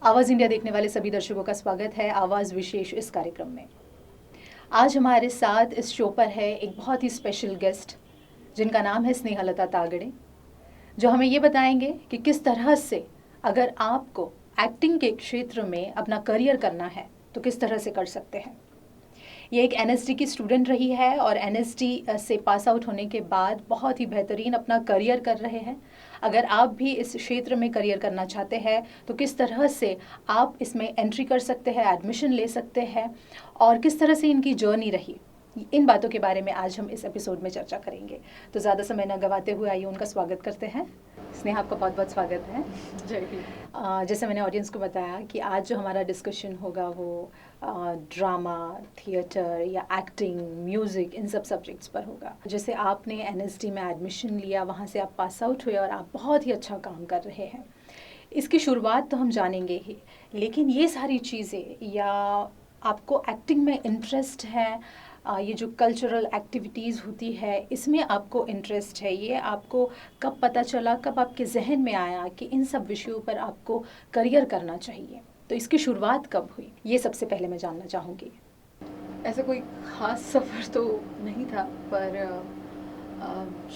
आवाज़ इंडिया देखने वाले सभी दर्शकों का स्वागत है आवाज़ विशेष इस कार्यक्रम में। आज हमारे साथ इस शो पर है एक बहुत ही स्पेशल गेस्ट जिनका नाम है स्नेहलता तागड़े, जो हमें ये बताएंगे कि किस तरह से अगर आपको एक्टिंग के क्षेत्र में अपना करियर करना है तो किस तरह से कर सकते हैं। ये एक एनएसडी की स्टूडेंट रही है और एनएसडी से पास आउट होने के बाद बहुत ही बेहतरीन अपना करियर कर रहे हैं। अगर आप भी इस क्षेत्र में करियर करना चाहते हैं तो किस तरह से आप इसमें एंट्री कर सकते हैं, एडमिशन ले सकते हैं और किस तरह से इनकी जर्नी रही, इन बातों के बारे में आज हम इस एपिसोड में चर्चा करेंगे। तो ज़्यादा समय न गवाते हुए आइए उनका स्वागत करते हैं। स्नेहा, आपका बहुत बहुत स्वागत है। जय हिंद। जैसे मैंने ऑडियंस को बताया कि आज जो हमारा डिस्कशन होगा वो ड्रामा, थिएटर या एक्टिंग, म्यूज़िक, इन सब सब्जेक्ट्स पर होगा। जैसे आपने एनएसडी में एडमिशन लिया, वहाँ से आप पास आउट हुए और आप बहुत ही अच्छा काम कर रहे हैं। इसकी शुरुआत तो हम जानेंगे ही, लेकिन ये सारी चीज़ें या आपको एक्टिंग में इंटरेस्ट है, ये जो कल्चरल एक्टिविटीज़ होती है इसमें आपको इंटरेस्ट है, ये आपको कब पता चला, कब आपके जहन में आया कि इन सब विषयों पर आपको करियर करना चाहिए? तो इसकी शुरुआत कब हुई, ये सबसे पहले मैं जानना चाहूँगी। ऐसा कोई ख़ास सफ़र तो नहीं था, पर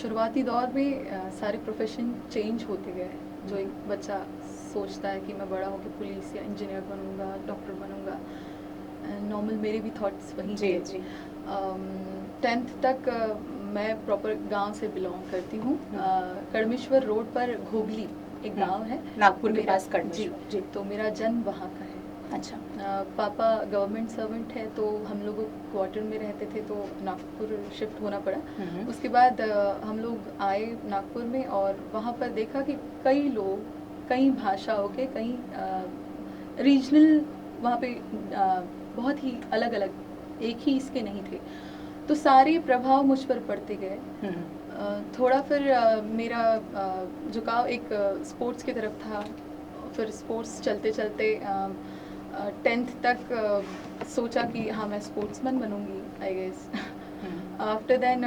शुरुआती दौर में सारे प्रोफेशन चेंज होते गए। जो एक बच्चा सोचता है कि मैं बड़ा होकर पुलिस या इंजीनियर बनूंगा, डॉक्टर बनूंगा, नॉर्मल मेरे भी थॉट्स वही थे। 10th तक मैं प्रॉपर गांव से बिलोंग करती हूँ। कड़मेश्वर रोड पर घोगली एक गांव है, नागपुर के पास कड़मेश्वर। जी, तो मेरा जन्म वहाँ का है। अच्छा। पापा गवर्नमेंट सर्वेंट है, तो हम लोग क्वार्टर में रहते थे, तो नागपुर शिफ्ट होना पड़ा। उसके बाद हम लोग आए नागपुर में और वहाँ पर देखा कि कई लोग, कई भाषाओं के, कई रीजनल वहाँ पे बहुत ही अलग अलग, एक ही इसके नहीं थे। तो सारे प्रभाव मुझ पर पड़ते गए। थोड़ा फिर मेरा झुकाव एक स्पोर्ट्स की तरफ था। फिर स्पोर्ट्स चलते चलते 10th तक सोचा कि हाँ मैं स्पोर्ट्समैन बनूंगी, आई गेस। आफ्टर देन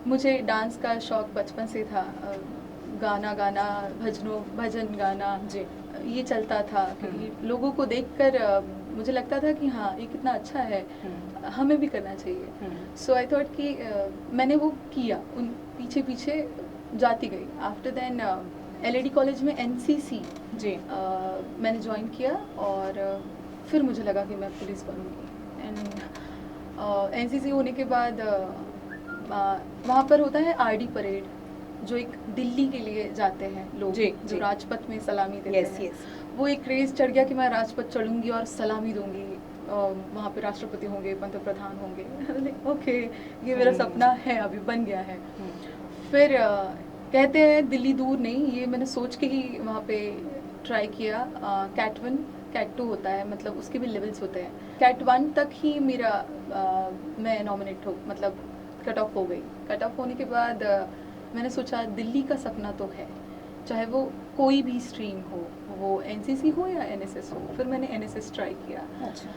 मुझे डांस का शौक बचपन से था। गाना गाना, भजन गाना जी, ये चलता था। क्योंकि लोगों को देखकर मुझे लगता था कि हाँ ये कितना अच्छा है, हमें भी करना चाहिए। सो आई थॉट कि मैंने वो किया, उन पीछे पीछे जाती गई। आफ्टर देन LAD कॉलेज में NCC जी मैंने ज्वाइन किया और फिर मुझे लगा कि मैं पुलिस बनूंगी। एंड NCC होने के बाद वहाँ पर होता है RD परेड, जो एक दिल्ली के लिए जाते हैं लोग, जो राजपथ में सलामी देते हैं। वो एक क्रेज चढ़ गया कि मैं राजपथ चढ़ूंगी और सलामी दूंगी, वहाँ पे राष्ट्रपति होंगे, पंत प्रधान होंगे। ओके, ये मेरा सपना है, अभी बन गया है। फिर कहते हैं दिल्ली दूर नहीं, ये मैंने सोच के ही वहाँ पे ट्राई किया। कैट 1, कैट 2 होता है, मतलब उसके भी लेवल्स होते हैं। कैट 1 तक ही मेरा मैं नॉमिनेट हो, मतलब कट ऑफ हो गई। कट ऑफ होने के बाद मैंने सोचा दिल्ली का सपना तो है, चाहे वो कोई भी स्ट्रीम हो, वो NCC हो या NSS हो। फिर मैंने NSS ट्राई किया। अच्छा।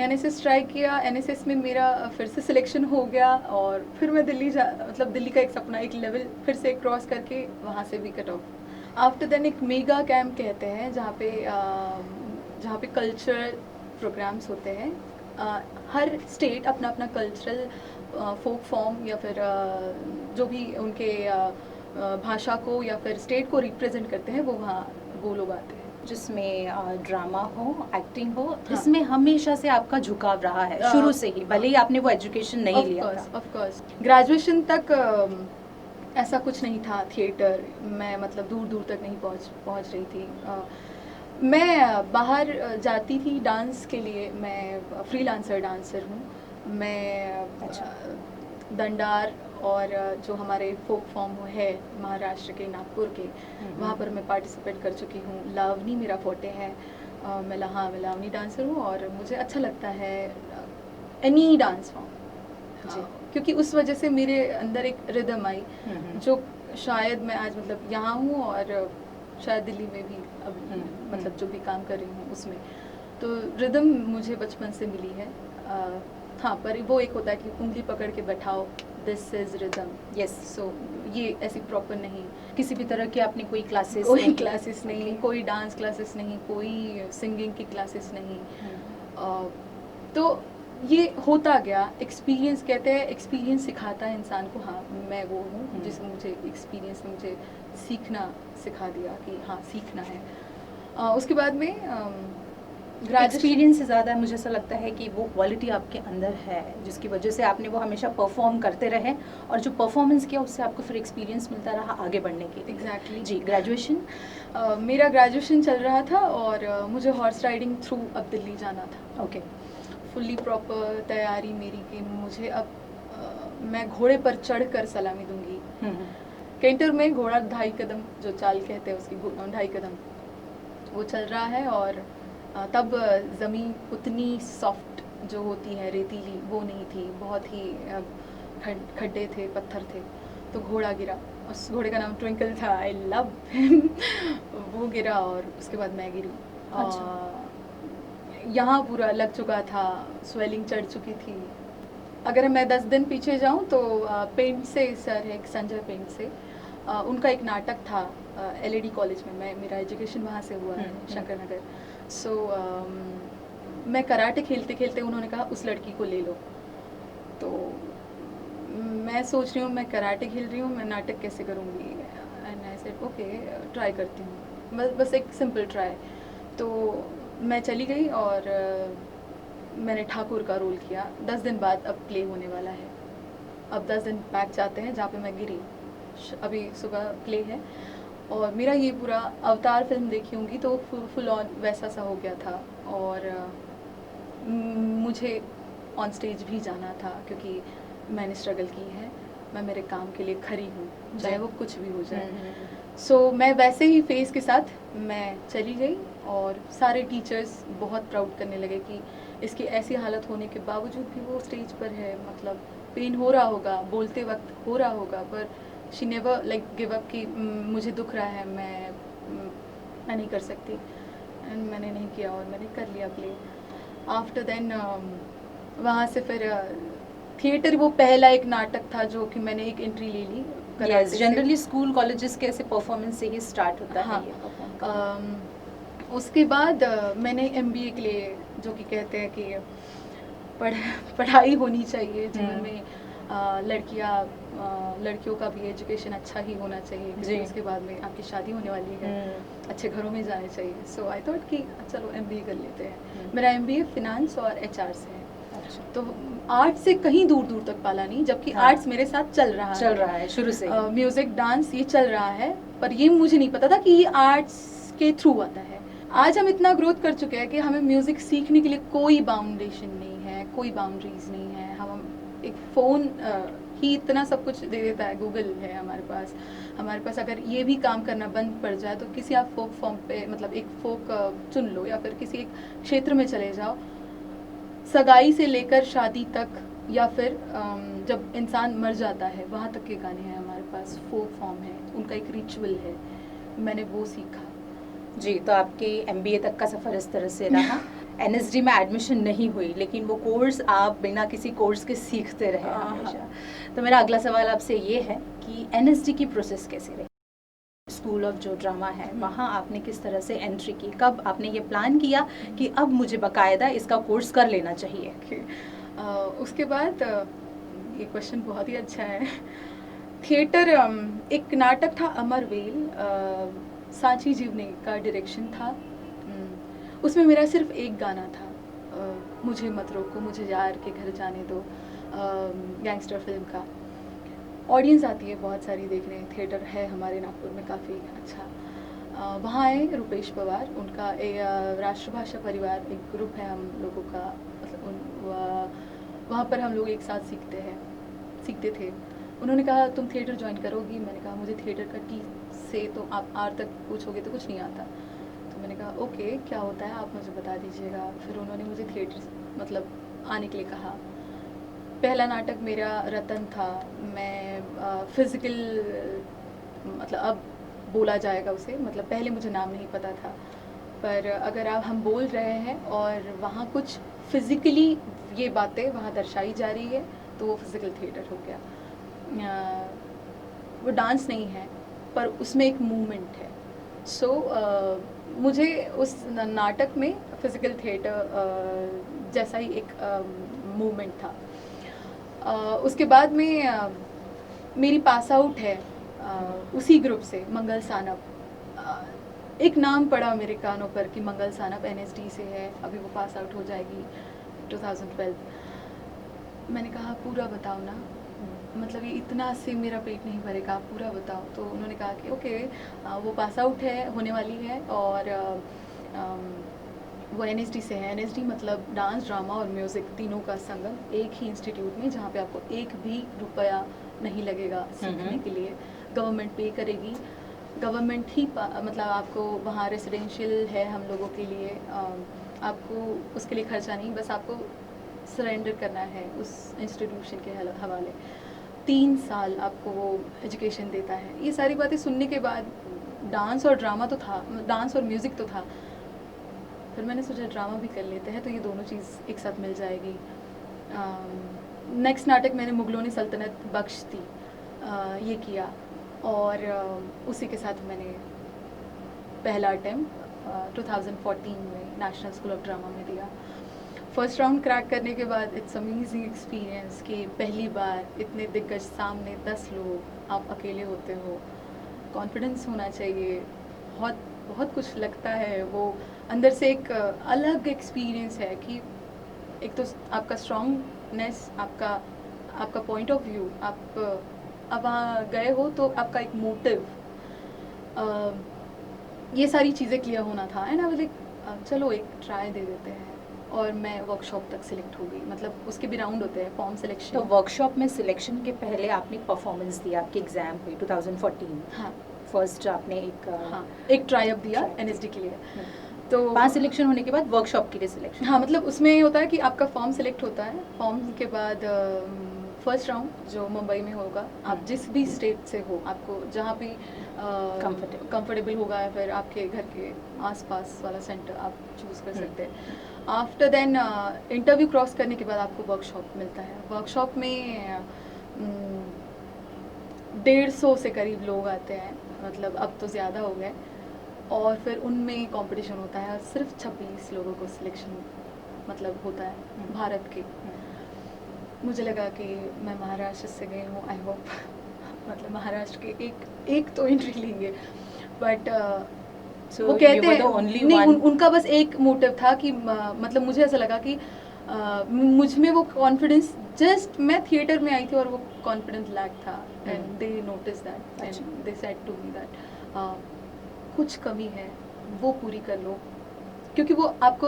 NSS ट्राई किया, NSS में मेरा फिर से सिलेक्शन हो गया और फिर मैं मतलब दिल्ली का एक सपना, एक लेवल फिर से क्रॉस करके वहाँ से भी कट ऑफ। आफ्टर देन एक मेगा कैंप कहते हैं, जहाँ पे कल्चरल प्रोग्राम्स होते हैं। हर स्टेट अपना अपना कल्चरल फोक फॉर्म या फिर जो भी उनके भाषा को या फिर स्टेट को रिप्रेजेंट करते हैं, वो लोग आते हैं। जिसमें ड्रामा हो, एक्टिंग हो। हाँ। इसमें हमेशा से आपका झुकाव रहा है शुरू से ही, भले ही आपने वो एजुकेशन नहीं लिया था। ऑफ कोर्स ग्रेजुएशन तक ऐसा कुछ नहीं था। थिएटर मैं मतलब दूर दूर तक नहीं पहुंच रही थी। मैं बाहर जाती थी डांस के लिए, मैं फ्रीलांसर डांसर हूँ। मैं दंडार और जो हमारे फोक फॉर्म है महाराष्ट्र के, नागपुर के, वहाँ पर मैं पार्टिसिपेट कर चुकी हूँ। लावनी मेरा फोटे है। मैं लावनी डांसर हूँ और मुझे अच्छा लगता है एनी डांस फॉर्म, क्योंकि उस वजह से मेरे अंदर एक रिदम आई, जो शायद मैं आज मतलब यहाँ हूँ और शायद दिल्ली में भी अब मतलब जो भी काम कर रही हूँ उसमें। तो रिदम मुझे बचपन से मिली है। हाँ, पर वो एक होता है कि उंगली पकड़ के बैठाओ, दिस इज रिदम। यस। सो ये ऐसी प्रॉपर नहीं, किसी भी तरह की आपने कोई क्लासेस कोई क्लासेस नहीं, Okay. कोई डांस क्लासेस नहीं, कोई सिंगिंग की क्लासेस नहीं। तो ये होता गया, एक्सपीरियंस कहते हैं, एक्सपीरियंस सिखाता है इंसान को। हाँ, मैं वो हूँ जिसने मुझे एक्सपीरियंस ने मुझे सीखना सिखा दिया कि हाँ सीखना है। उसके बाद में एक्सपीरियंस से ज़्यादा मुझे ऐसा लगता है कि वो क्वालिटी आपके अंदर है जिसकी वजह से आपने वो हमेशा परफॉर्म करते रहे, और जो परफॉर्मेंस किया उससे आपको फिर एक्सपीरियंस मिलता रहा आगे बढ़ने के लिए। एग्जैक्टली जी। ग्रेजुएशन? मेरा ग्रेजुएशन चल रहा था और मुझे हॉर्स राइडिंग थ्रू अब दिल्ली जाना था। ओके। फुल्ली प्रॉपर तैयारी मेरी कि मुझे अब मैं घोड़े पर चढ़कर सलामी दूंगी। कैंटर में घोड़ा 2.5 कदम जो चाल कहते हैं उसकी 2.5 कदम वो चल रहा है, और तब ज़मीन उतनी सॉफ्ट जो होती है रेतीली वो नहीं थी, बहुत ही खड्डे थे, पत्थर थे। तो घोड़ा गिरा, उस घोड़े का नाम ट्विंकल था, आई लव हिम। वो गिरा और उसके बाद मैं गिरी। यहाँ पूरा लग चुका था, स्वेलिंग चढ़ चुकी थी। अगर मैं 10 दिन पीछे जाऊँ तो पेंट से सर है, एक संजय पेंट से, उनका एक नाटक था एलईडी कॉलेज में, मेरा एजुकेशन वहाँ से हुआ है, शंकर नगर। सो मैं कराटे खेलते खेलते उन्होंने कहा उस लड़की को ले लो। तो मैं सोच रही हूँ मैं कराटे खेल रही हूँ, मैं नाटक कैसे करूँगी। And I said okay try करती हूँ, बस एक सिंपल ट्राई। तो मैं चली गई और मैंने ठाकुर का रोल किया। 10 दिन बाद अब प्ले होने वाला है। अब 10 दिन बैक जाते हैं जहाँ पे मैं गिरी, अभी सुबह प्ले है। और मेरा ये पूरा अवतार फिल्म देखी होंगी तो फुल ऑन वैसा सा हो गया था। और मुझे ऑन स्टेज भी जाना था क्योंकि मैंने स्ट्रगल की है, मैं मेरे काम के लिए खरी हूँ, चाहे वो कुछ भी हो जाए। सो मैं वैसे ही फेस के साथ मैं चली गई और सारे टीचर्स बहुत प्राउड करने लगे कि इसकी ऐसी हालत होने के बावजूद भी वो स्टेज पर है। मतलब पेन हो रहा होगा, बोलते वक्त हो रहा होगा, पर she never like give up कि मुझे दुख रहा है, मैं नहीं कर सकती। एंड मैंने नहीं किया और मैंने कर लिया प्ले। आफ्टर देन वहाँ से फिर थिएटर, वो पहला एक नाटक था जो कि मैंने एक एंट्री ले ली। यस, जनरली स्कूल कॉलेजेस के ऐसे परफॉर्मेंस से ही स्टार्ट होता है ये परफॉर्म करना। उसके बाद मैंने एमबीए के लिए, जो कि कहते हैं कि पढ़ाई होनी चाहिए जीवन में, लड़कियों का भी एजुकेशन अच्छा ही होना चाहिए क्योंकि उसके बाद में आपकी शादी होने वाली है, अच्छे घरों में जाने चाहिए। सो आई थॉट कि चलो एमबीए कर लेते हैं। मेरा एमबीए फिनांस और एचआर से है। तो आर्ट से कहीं दूर दूर तक पाला नहीं, जबकि आर्ट्स मेरे साथ चल रहा है शुरू से। म्यूजिक डांस ये चल रहा है, पर ये मुझे नहीं पता था कि ये आर्ट्स के थ्रू आता है। आज हम इतना ग्रोथ कर चुके हैं कि हमें म्यूजिक सीखने के लिए कोई बाउंडेशन नहीं है, कोई बाउंड्रीज नहीं है। हम एक फ़ोन ही इतना सब कुछ दे देता है, गूगल है हमारे पास अगर ये भी काम करना बंद पड़ जाए तो किसी आप फोक फॉर्म पे, मतलब एक फोक चुन लो या फिर किसी एक क्षेत्र में चले जाओ। सगाई से लेकर शादी तक या फिर जब इंसान मर जाता है वहाँ तक के गाने हैं हमारे पास, फोक फॉर्म है, उनका एक रिचुअल है। मैंने वो सीखा। जी, तो आपके एमबीए तक का सफ़र इस तरह से रहा। एनएसडी में एडमिशन नहीं हुई, लेकिन वो कोर्स आप बिना किसी कोर्स के सीखते रहे हमेशा। तो मेरा अगला सवाल आपसे ये है कि एनएसडी की प्रोसेस कैसी रही? स्कूल ऑफ जो ड्रामा है वहाँ आपने किस तरह से एंट्री की? कब आपने ये प्लान किया कि अब मुझे बाकायदा इसका कोर्स कर लेना चाहिए? उसके बाद ये क्वेश्चन बहुत ही अच्छा है। थिएटर, एक नाटक था अमरवेल, सांची जीवने का डायरेक्शन था। उसमें मेरा सिर्फ एक गाना था, मुझे मत रोको मुझे यार के घर जाने दो, गैंगस्टर फिल्म का। ऑडियंस आती है बहुत सारी देखने, थिएटर है हमारे नागपुर में काफ़ी अच्छा। वहाँ आए रुपेश पवार, उनका राष्ट्रभाषा परिवार एक ग्रुप है हम लोगों का, मतलब वहाँ पर हम लोग एक साथ सीखते थे। उन्होंने कहा तुम थिएटर ज्वाइन करोगी? मैंने कहा मुझे थिएटर का टी से तो आप आर तक पूछोगे तो कुछ नहीं आता। तो मैंने कहा ओके क्या होता है आप मुझे बता दीजिएगा। फिर उन्होंने मुझे थिएटर मतलब आने के लिए कहा। पहला नाटक मेरा रतन था। मैं फिज़िकल, मतलब अब बोला जाएगा उसे, मतलब पहले मुझे नाम नहीं पता था, पर अगर आप हम बोल रहे हैं और वहाँ कुछ फिज़िकली ये बातें वहाँ दर्शाई जा रही है तो वो फिज़िकल थिएटर हो गया। वो डांस नहीं है पर उसमें एक मूवमेंट है। सो मुझे उस नाटक में फिजिकल थिएटर जैसा ही एक मूवमेंट था। उसके बाद में मेरी पास आउट है उसी ग्रुप से, मंगल सानप। एक नाम पड़ा मेरे कानों पर कि मंगल सानप NSD से है, अभी वो पास आउट हो जाएगी 2012। मैंने कहा पूरा बताओ ना, मतलब ये इतना से मेरा पेट नहीं भरेगा, आप पूरा बताओ। तो उन्होंने कहा कि ओके, वो पास आउट है, होने वाली है, और वो NSD से है। NSD मतलब डांस, ड्रामा और म्यूज़िक तीनों का संगम एक ही इंस्टीट्यूट में, जहाँ पे आपको एक भी रुपया नहीं लगेगा सीखने के लिए। गवर्नमेंट पे करेगी, गवर्नमेंट ही मतलब आपको वहाँ रेसिडेंशियल है हम लोगों के लिए, आपको उसके लिए खर्चा नहीं, बस आपको सरेंडर करना है उस इंस्टीट्यूशन के हवाले। 3 साल आपको वो एजुकेशन देता है। ये सारी बातें सुनने के बाद डांस और ड्रामा तो था, डांस और म्यूज़िक तो था, फिर मैंने सोचा ड्रामा भी कर लेते हैं तो ये दोनों चीज़ एक साथ मिल जाएगी। नेक्स्ट नाटक मैंने मुगलों ने सल्तनत बख्श दी, ये किया, और उसी के साथ मैंने पहला अटेम्प्ट 2014 में नेशनल स्कूल ऑफ ड्रामा में दिया। फर्स्ट राउंड क्रैक करने के बाद इट्स अमेजिंग एक्सपीरियंस कि पहली बार इतने दिग्गज सामने 10 लोग, आप अकेले होते हो, कॉन्फिडेंस होना चाहिए, बहुत बहुत कुछ लगता है। वो अंदर से एक अलग एक्सपीरियंस है कि एक तो आपका स्ट्रॉन्गनेस, आपका पॉइंट ऑफ व्यू, आप वहाँ गए हो तो आपका एक मोटिव, ये सारी चीज़ें क्लियर होना था। एंड आई वाज लाइक चलो एक ट्राई दे देते हैं, और मैं वर्कशॉप तक सिलेक्ट हो गई। मतलब उसके भी राउंड होते हैं, फॉर्म सिलेक्शन। तो वर्कशॉप में सिलेक्शन के पहले आपने परफॉर्मेंस दिया, आपके एग्जाम हुई 2014। हाँ, फर्स्ट आपने एक ट्राई अप दिया NSD के लिए। तो 5 सिलेक्शन होने के बाद वर्कशॉप के लिए सिलेक्शन। हाँ, मतलब उसमें ये होता है कि आपका फॉर्म सिलेक्ट होता है, फॉर्म के बाद फर्स्ट राउंड जो मुंबई में होगा, आप जिस भी स्टेट से हो, आपको जहाँ भी कंफर्टेबल होगा, या फिर आपके घर के आसपास वाला सेंटर आप चूज़ कर सकते हैं। आफ्टर देन इंटरव्यू क्रॉस करने के बाद आपको वर्कशॉप मिलता है। वर्कशॉप में 150 से करीब लोग आते हैं, मतलब अब तो ज़्यादा हो गए, और फिर उनमें कंपटीशन होता है। सिर्फ 26 लोगों को सिलेक्शन मतलब होता है भारत के। मुझे लगा कि मैं महाराष्ट्र से गई हूँ, आई होप मतलब महाराष्ट्र के एक तो एंट्री लेंगे, बट वो कहते हैं नहीं, उनका बस एक मोटिव था कि मतलब मुझे ऐसा लगा कि मुझ में वो कॉन्फिडेंस, जस्ट मैं थिएटर में आई थी और वो कॉन्फिडेंस लैक था, and they notice that and they said to me that कुछ कमी है, वो पूरी कर लो, क्योंकि वो आपको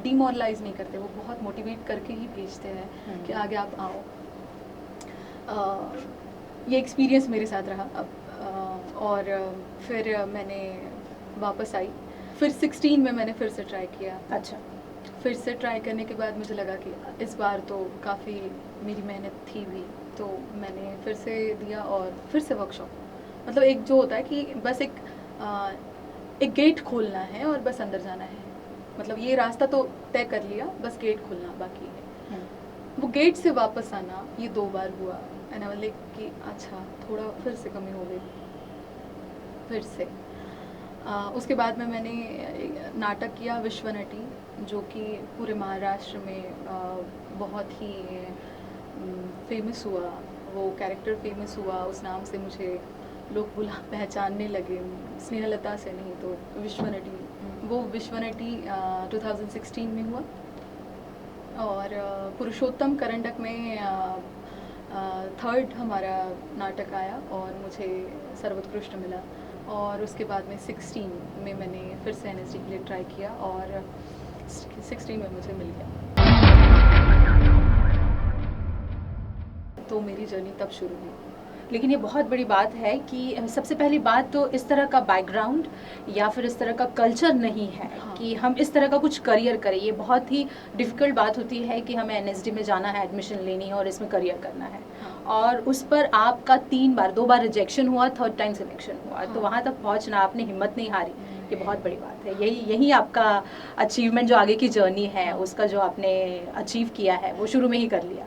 डिमोरलाइज नहीं करते, वो बहुत मोटिवेट करके ही भेजते हैं कि आगे आप आओ। ये एक्सपीरियंस मेरे साथ रहा अब, और फिर मैंने वापस आई, फिर 16 में मैंने फिर से ट्राई किया। अच्छा। फिर से ट्राई करने के बाद मुझे लगा कि इस बार तो काफ़ी मेरी मेहनत थी भी, तो मैंने फिर से दिया, और फिर से वर्कशॉप। मतलब एक जो होता है कि बस एक गेट खोलना है और बस अंदर जाना है, मतलब ये रास्ता तो तय कर लिया, बस गेट खोलना बाकी है। वो गेट से वापस आना, ये 2 बार हुआ, एंड आई वाज लाइक कि अच्छा थोड़ा फिर से कमी हो गई, फिर से। उसके बाद में मैंने नाटक किया विश्वनटी, जो कि पूरे महाराष्ट्र में बहुत ही फेमस हुआ, वो कैरेक्टर फेमस हुआ, उस नाम से मुझे लोग पहचानने लगे, स्नेहलता से नहीं तो विश्वनटी। वो विश्वनटी 2016 में हुआ, और पुरुषोत्तम करंडक में 3rd हमारा नाटक आया और मुझे सर्वोत्कृष्ट मिला। और उसके बाद में 16 में मैंने फिर से NSD के लिए ट्राई किया, और 16 में मुझे मिल गया, तो मेरी जर्नी तब शुरू हुई। लेकिन ये बहुत बड़ी बात है कि सबसे पहली बात तो इस तरह का बैकग्राउंड या फिर इस तरह का कल्चर नहीं है। हाँ। कि हम इस तरह का कुछ करियर करें, ये बहुत ही डिफ़िकल्ट बात होती है कि हमें NSD में जाना है, एडमिशन लेनी है और इसमें करियर करना है। हाँ। और उस पर आपका 2 बार रिजेक्शन हुआ, 3rd टाइम सिलेक्शन हुआ। हाँ। तो वहाँ तक पहुँचना, आपने हिम्मत नहीं हारी ये बहुत बड़ी बात है। यही आपका अचीवमेंट, जो आगे की जर्नी है उसका जो आपने अचीव किया है वो शुरू में ही कर लिया,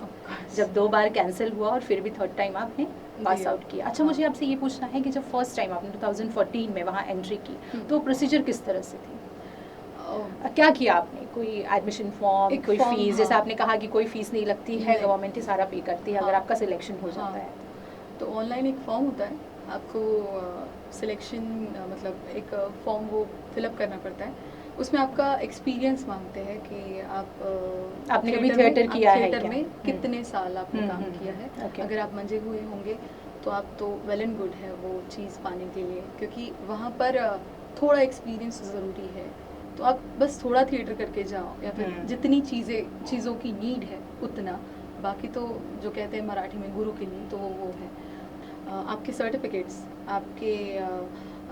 जब 2 बार कैंसिल हुआ और फिर भी थर्ड टाइम आपने पास आउट किया। अच्छा, मुझे आपसे ये पूछना है कि जब फर्स्ट टाइम आपने 2014 में वहाँ एंट्री की तो प्रोसीजर किस तरह से थी? क्या किया आपने? कोई एडमिशन फॉर्म, कोई फीस? जैसे आपने कहा कि कोई फीस नहीं लगती है, गवर्नमेंट ही सारा पे करती है अगर आपका सिलेक्शन हो जाता है तो ऑनलाइन एक फॉर्म होता है, आपको सिलेक्शन मतलब एक फॉर्म वो फिलअप करना पड़ता है। उसमें आपका एक्सपीरियंस मांगते हैं कि आपने कभी थिएटर किया है थिएटर में कितने साल आपने काम किया है। अगर आप मंजे हुए होंगे तो आप तो वेल एंड गुड है वो चीज़ पाने के लिए, क्योंकि वहाँ पर थोड़ा एक्सपीरियंस ज़रूरी है। तो आप बस थोड़ा थिएटर करके जाओ या फिर जितनी चीज़ों की नीड है उतना, बाकी तो जो कहते हैं मराठी में गुरु की नीड, तो वो है। आपके सर्टिफिकेट्स,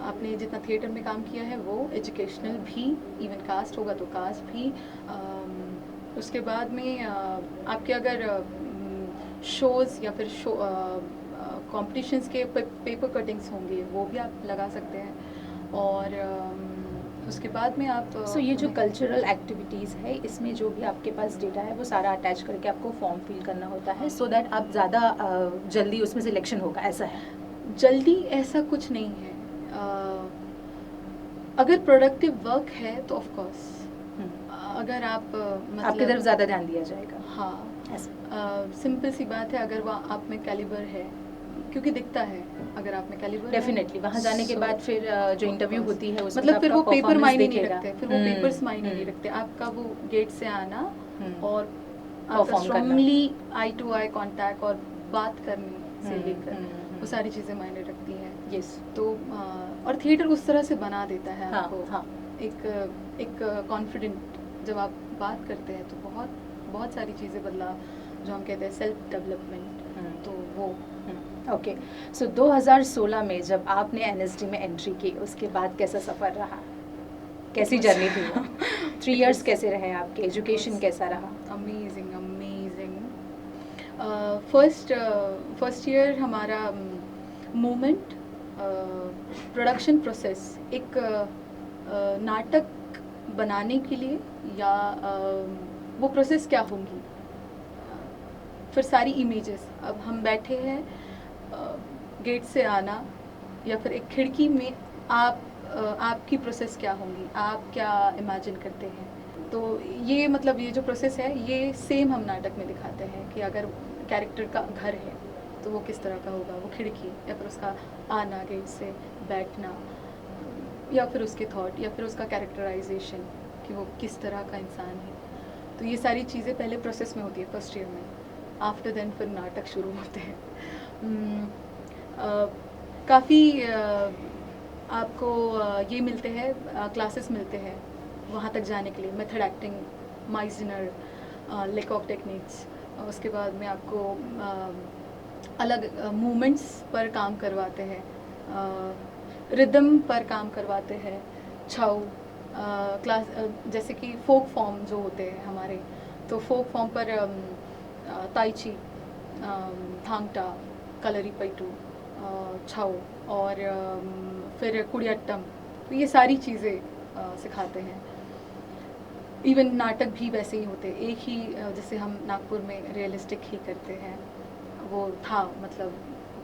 आपने जितना थिएटर में काम किया है वो, एजुकेशनल भी, इवन कास्ट होगा तो कास्ट भी, उसके बाद में आपके अगर शोज़ या फिर कॉम्पिटिशन्स के पेपर कटिंग्स होंगे वो भी आप लगा सकते हैं। और उसके बाद में आप ये जो कल्चरल एक्टिविटीज़ है इसमें जो भी आपके पास डेटा है वो सारा अटैच करके आपको फॉर्म फिल करना होता है, सो दैट आप ज़्यादा जल्दी उसमें सिलेक्शन होगा, ऐसा है? जल्दी ऐसा कुछ नहीं है। अगर प्रोडक्टिव वर्क है तो ऑफ कोर्स, अगर आप मतलब आपकी तरफ ज़्यादा ध्यान दिया जाएगा। हाँ, सिंपल सी बात है, अगर वहाँ आप में कैलिबर है, क्योंकि दिखता है अगर आप में कैलिबर डेफिनेटली वहाँ जाने के बाद फिर जो इंटरव्यू होती है उसमें मतलब फिर वो पेपर मायने नहीं रखते, फिर वो पेपर्स मायने नहीं रखते, आपका वो गेट से आना और आपका strongly eye to eye contact और बात करने से लेकर वो सारी चीज़ें मायने रखती हैं। यस, तो और थिएटर उस तरह से बना देता है आपको। हाँ। एक कॉन्फिडेंट, जब आप बात करते हैं तो बहुत सारी चीज़ें बदला, जो हम कहते हैं सेल्फ डेवलपमेंट, तो वो ओके। सो 2016 में जब आपने एनएसडी में एंट्री की उसके बाद कैसा सफ़र रहा, कैसी जर्नी थी वो? 3 इयर्स कैसे रहे आपके, एजुकेशन कैसा रहा? अमेजिंग। फर्स्ट ईयर हमारा मूवमेंट, प्रोडक्शन प्रोसेस, एक नाटक बनाने के लिए या वो प्रोसेस क्या होंगी, फिर सारी इमेजेस, अब हम बैठे हैं, गेट से आना या फिर एक खिड़की में आपकी प्रोसेस क्या होंगी, आप क्या इमेजिन करते हैं। तो ये मतलब ये जो प्रोसेस है ये सेम हम नाटक में दिखाते हैं कि अगर कैरेक्टर का घर है तो वो किस तरह का होगा, वो खिड़की या फिर उसका आना गेट से, बैठना, या फिर उसके थॉट, या फिर उसका कैरेक्टराइजेशन कि वो किस तरह का इंसान है। तो ये सारी चीज़ें पहले प्रोसेस में होती है फर्स्ट ईयर में, आफ्टर देन फिर नाटक शुरू होते हैं। काफ़ी आपको ये मिलते हैं, क्लासेस मिलते हैं वहाँ तक जाने के लिए, मेथड एक्टिंग, माइजनर, लेकॉक टेक्निक्स। उसके बाद में आपको अलग मूवमेंट्स पर काम करवाते हैं, रिदम पर काम करवाते हैं, छाऊ क्लास, जैसे कि फोक फॉर्म जो होते हैं हमारे, तो फोक फॉर्म पर ताइची, थांगटा, कलरी पैटू, छाऊ और फिर कुड़ियाट्टम, तो ये सारी चीज़ें सिखाते हैं। इवन नाटक भी वैसे ही होते हैं, एक ही जैसे हम नागपुर में रियलिस्टिक ही करते हैं, वो था, मतलब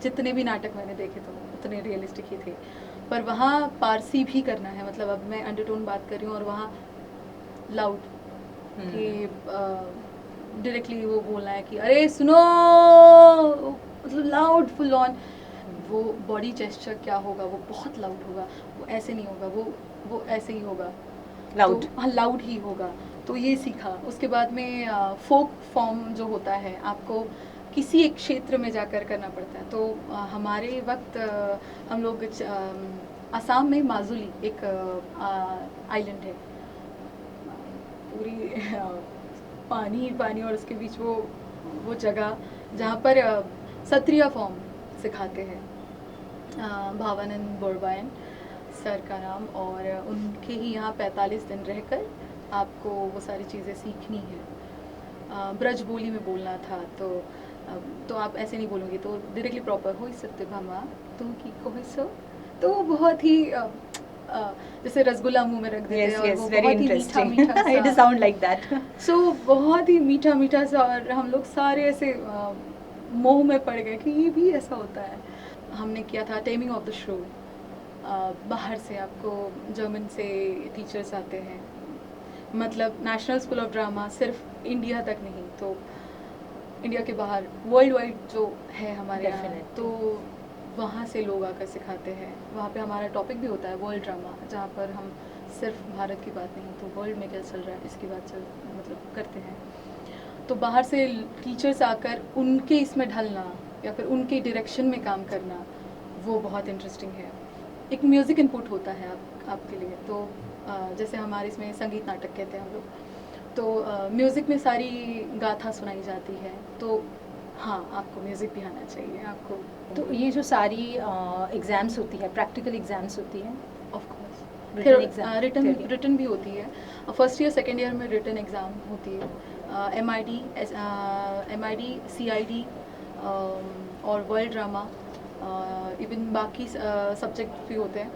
जितने भी नाटक मैंने देखे तो उतने रियलिस्टिक ही थे, पर वहाँ पारसी भी करना है, मतलब अब मैं अंडरटोन बात कर रही हूँ और वहाँ लाउड कि डायरेक्टली वो बोलना है कि अरे सुनो, मतलब लाउड फुल ऑन, वो बॉडी जेस्चर क्या होगा, वो बहुत लाउड होगा, वो ऐसे नहीं होगा, वो ऐसे ही होगा, लाउड, तो हाँ लाउड ही होगा। तो ये सीखा। उसके बाद में फोक फॉर्म जो होता है आपको किसी एक क्षेत्र में जाकर करना पड़ता है। तो हमारे वक्त हम लोग असम में माजुली एक आइलैंड है, पूरी पानी पानी और उसके बीच वो जगह जहाँ पर सत्रिया फॉर्म सिखाते हैं, भावानंद बोरबायन सर का नाम, और उनके ही यहाँ 45 दिन रहकर आपको वो सारी चीज़ें सीखनी है। ब्रज बोली में बोलना था, तो आप ऐसे नहीं बोलोगे, तो डायरेक्टली प्रॉपर हो सकते भामा तो की कोई सो, तो बहुत ही जैसे रसगुल्ला मुंह में रख देते हैं और वो very बहुत ही interesting. मीठा मीठा It sound like that. सो बहुत ही मीठा मीठा सा, और हम लोग सारे ऐसे मोह में पड़ गए कि ये भी ऐसा होता है। हमने किया था टेमिंग ऑफ द शो। बाहर से आपको जर्मन से टीचर्स आते हैं, मतलब नेशनल स्कूल ऑफ ड्रामा सिर्फ इंडिया तक नहीं, तो इंडिया के बाहर वर्ल्ड वाइड जो है हमारे यहाँ, Definitely. तो वहाँ से लोग आकर सिखाते हैं। वहाँ पे हमारा टॉपिक भी होता है वर्ल्ड ड्रामा, जहाँ पर हम सिर्फ भारत की बात नहीं, तो वर्ल्ड में क्या चल रहा है इसकी बात मतलब करते हैं। तो बाहर से टीचर्स आकर उनके इसमें ढलना या फिर उनके डायरेक्शन में काम करना, वो बहुत इंटरेस्टिंग है। एक म्यूज़िक इनपुट होता है आपके लिए। तो जैसे हमारे इसमें संगीत नाटक कहते हैं हम लोग, तो म्यूज़िक में सारी गाथा सुनाई जाती है, तो हाँ, आपको म्यूज़िक भी आना चाहिए आपको। तो ये जो सारी एग्जाम्स होती है, प्रैक्टिकल एग्जाम्स होती हैं, of course Written exam, written भी होती है। फर्स्ट ईयर सेकेंड ईयर में रिटन एग्ज़ाम होती है, MID CID और वर्ल्ड ड्रामा, इवन बाकी सब्जेक्ट भी होते हैं।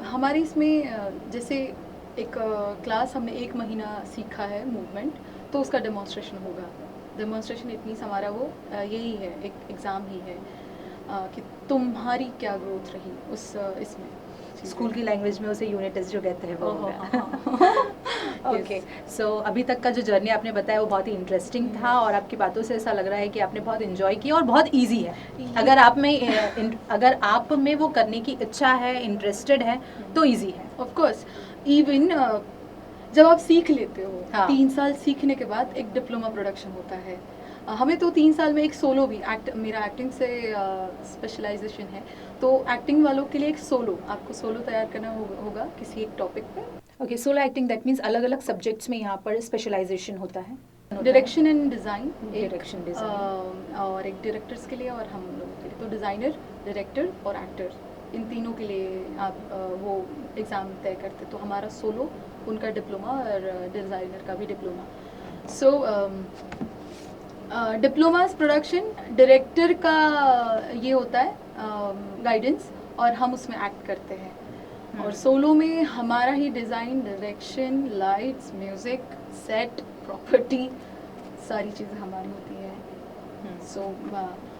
हमारी इसमें जैसे एक क्लास हमने 1 महीना सीखा है मूवमेंट, तो उसका डेमोन्स्ट्रेशन होगा। डेमोन्स्ट्रेशन इट मीन्स हमारा वो यही है, एक एग्ज़ाम ही है कि तुम्हारी क्या ग्रोथ रही उस इसमें। स्कूल की लैंग्वेज में उसे यूनिट टेस्ट जो कहते हैं वो होगा। ओके, सो अभी तक का जो जर्नी आपने बताया वो बहुत ही इंटरेस्टिंग था, और आपकी बातों से ऐसा लग रहा है कि आपने बहुत एंजॉय किया और बहुत इजी है। अगर आप में वो करने की इच्छा है, इंटरेस्टेड है, तो इजी है। ऑफ कोर्स, इवन जब आप सीख लेते हो, हाँ। 3 साल सीखने के बाद एक डिप्लोमा प्रोडक्शन होता है। हमें तो 3 साल में एक सोलो भी मेरा एक्टिंग से स्पेशलाइजेशन है, तो एक्टिंग वालों के लिए एक आपको सोलो तैयार करना होगा किसी एक टॉपिक पे। Okay, solo acting that means अलग अलग सब्जेक्ट्स में यहाँ पर स्पेशलाइजेशन होता है। Direction and design, direction design और एक डायरेक्टर्स के लिए और हम लोगों के लिए, तो डिज़ाइनर, डायरेक्टर और एक्टर, इन तीनों के लिए आप वो एग्ज़ाम तय करते। तो हमारा सोलो, उनका डिप्लोमा और डिज़ाइनर का भी डिप्लोमा। सो डिप्लोमास प्रोडक्शन, डायरेक्टर का ये होता है गाइडेंस, और हम उसमें एक्ट करते हैं। और सोलो में हमारा ही design, direction, lights, music, set, property, सारी चीज़ें हमारी होती है। सो